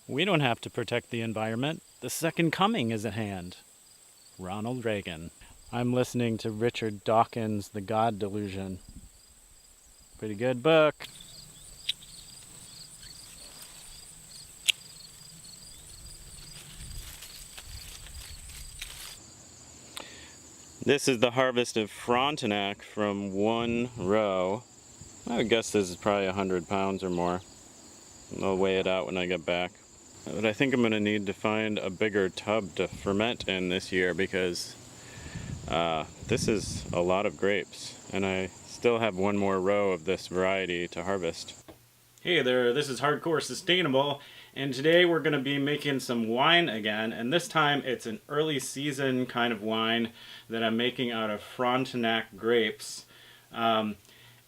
We don't have to protect the environment. The second coming is at hand. Ronald Reagan. I'm listening to Richard Dawkins' The God Delusion. Pretty good book. This is the harvest of Frontenac from one row. I would guess this is probably 100 pounds or more. I'll weigh it out when I get back. But I think I'm going to need to find a bigger tub to ferment in this year because this is a lot of grapes, and I still have one more row of this variety to harvest. Hey there, this is Hardcore Sustainable, and today we're going to be making some wine again, and this time it's an early season kind of wine that I'm making out of Frontenac grapes, and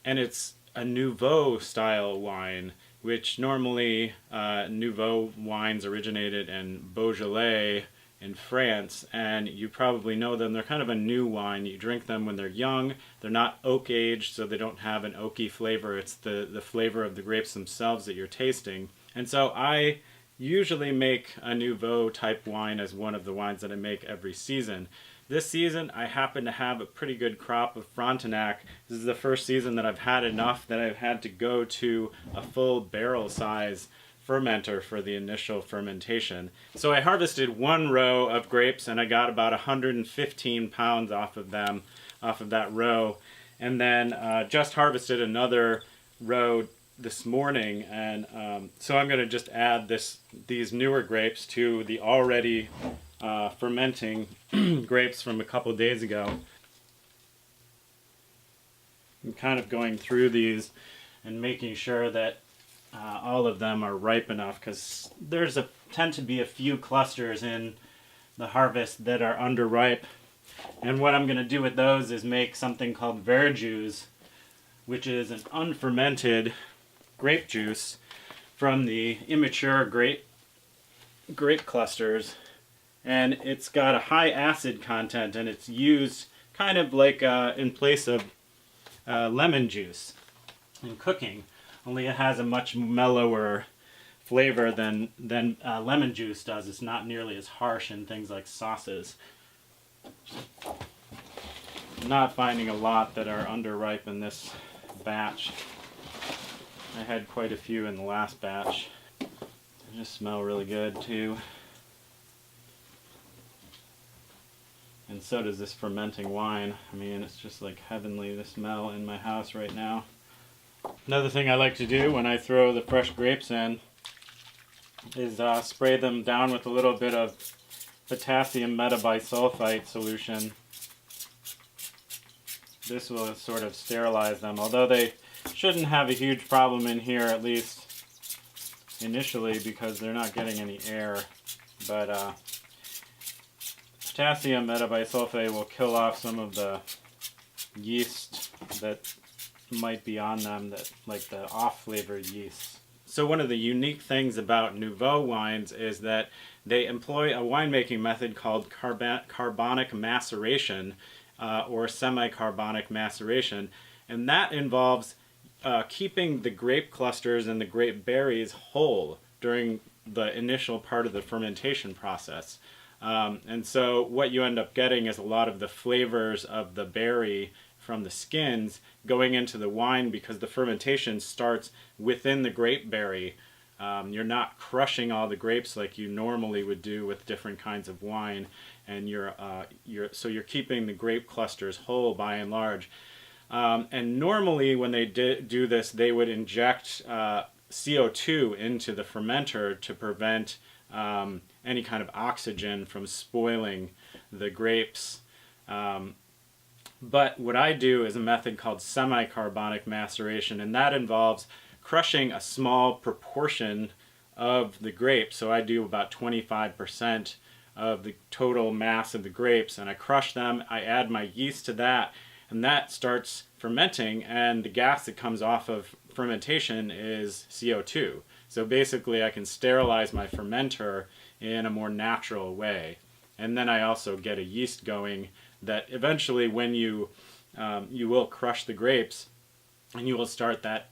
it's a Nouveau style wine, which normally Nouveau wines originated in Beaujolais in France, and you probably know them. They're kind of a new wine. You drink them when they're young. They're not oak aged, so they don't have an oaky flavor. It's the flavor of the grapes themselves that you're tasting. And so I usually make a Nouveau type wine as one of the wines that I make every season. This season I happen to have a pretty good crop of Frontenac. This is the first season that I've had enough that I've had to go to a full barrel size fermenter for the initial fermentation. So I harvested one row of grapes and I got about 115 pounds off of them, off of that row, and then just harvested another row this morning, and so I'm going to just add these newer grapes to the already fermenting grapes from a couple days ago. I'm kind of going through these and making sure that all of them are ripe enough, because tend to be a few clusters in the harvest that are underripe. And what I'm going to do with those is make something called verjus, which is an unfermented grape juice from the immature grape clusters. And it's got a high acid content, and it's used kind of like in place of lemon juice in cooking, only it has a much mellower flavor than lemon juice does. It's not nearly as harsh in things like sauces. I'm not finding a lot that are underripe in this batch. I had quite a few in the last batch. They just smell really good too. And so does this fermenting wine. I mean, it's just like heavenly, the smell in my house right now. Another thing I like to do when I throw the fresh grapes in is spray them down with a little bit of potassium metabisulfite solution. This will sort of sterilize them, although they shouldn't have a huge problem in here, at least initially, because they're not getting any air. But potassium metabisulfite will kill off some of the yeast that might be on them, that like the off-flavored yeast. So one of the unique things about Nouveau wines is that they employ a winemaking method called carbonic maceration or semi-carbonic maceration, and that involves keeping the grape clusters and the grape berries whole during the initial part of the fermentation process. And so what you end up getting is a lot of the flavors of the berry from the skins going into the wine, because the fermentation starts within the grape berry. You're not crushing all the grapes like you normally would do with different kinds of wine, and so you're keeping the grape clusters whole by and large. And normally when they do this, they would inject CO2 into the fermenter to prevent any kind of oxygen from spoiling the grapes. But what I do is a method called semi-carbonic maceration, and that involves crushing a small proportion of the grapes. So I do about 25% of the total mass of the grapes, and I crush them, I add my yeast to that, and that starts fermenting, and the gas that comes off of fermentation is CO2. So basically I can sterilize my fermenter in a more natural way. And then I also get a yeast going that eventually, when you will crush the grapes, and you will start that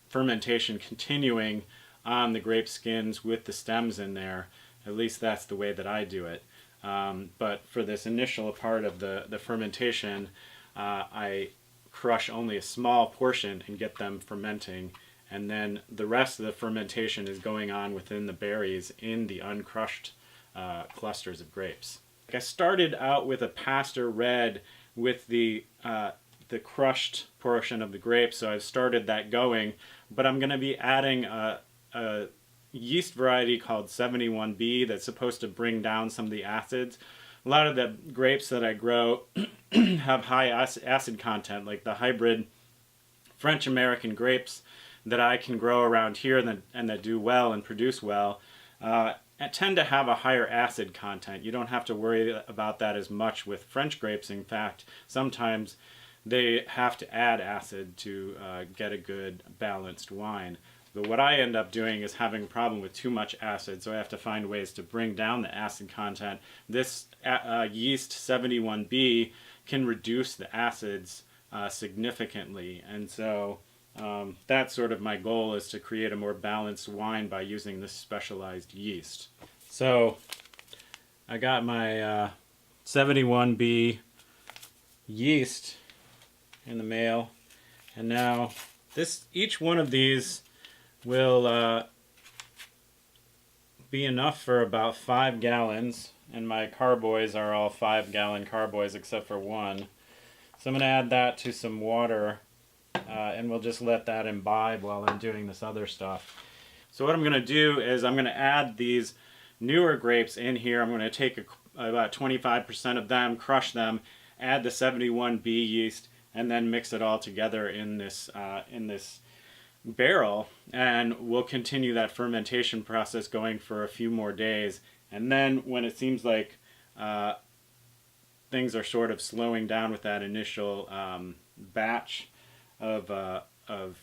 fermentation continuing on the grape skins with the stems in there. At least that's the way that I do it. But for this initial part of the fermentation, I crush only a small portion and get them fermenting, and then the rest of the fermentation is going on within the berries in the uncrushed clusters of grapes. I started out with a pasteur red with the crushed portion of the grapes, so I've started that going, but I'm going to be adding a yeast variety called 71B that's supposed to bring down some of the acids. A lot of the grapes that I grow have high acid content, like the hybrid French American grapes that I can grow around here and that do well and produce well, tend to have a higher acid content. You don't have to worry about that as much with French grapes. In fact, sometimes they have to add acid to get a good balanced wine. But what I end up doing is having a problem with too much acid, so I have to find ways to bring down the acid content. This yeast 71B can reduce the acids significantly, and so that's sort of my goal, is to create a more balanced wine by using this specialized yeast. So I got my 71B yeast in the mail, and now each one of these will be enough for about 5 gallons, and my carboys are all 5-gallon carboys except for one. So I'm going to add that to some water, and we'll just let that imbibe while I'm doing this other stuff. So what I'm going to do is I'm going to add these newer grapes in here. I'm going to take about 25% of them, crush them, add the 71B yeast, and then mix it all together in this barrel, and we'll continue that fermentation process going for a few more days. And then when it seems like things are sort of slowing down with that initial batch of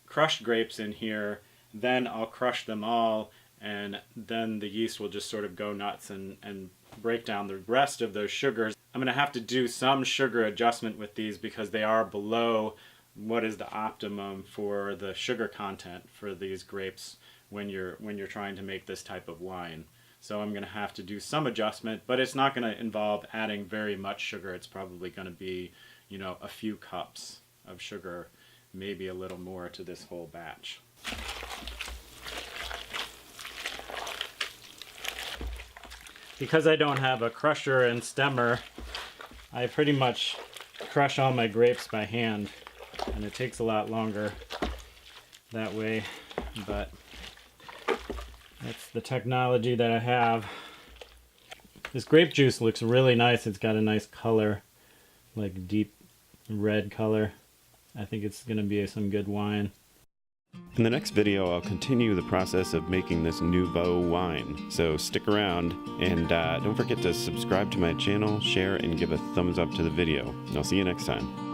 crushed grapes in here, then I'll crush them all, and then the yeast will just sort of go nuts and break down the rest of those sugars. I'm going to have to do some sugar adjustment with these because they are below what is the optimum for the sugar content for these grapes when you're trying to make this type of wine. So I'm going to have to do some adjustment, but it's not going to involve adding very much sugar. It's probably going to be, a few cups of sugar, maybe a little more to this whole batch. Because I don't have a crusher and stemmer, I pretty much crush all my grapes by hand, and it takes a lot longer that way, but that's the technology that I have. This grape juice looks really nice. It's got a nice color, like deep red color. I think it's going to be some good wine. In the next video, I'll continue the process of making this Nouveau wine. So stick around, and don't forget to subscribe to my channel, share, and give a thumbs up to the video. And I'll see you next time.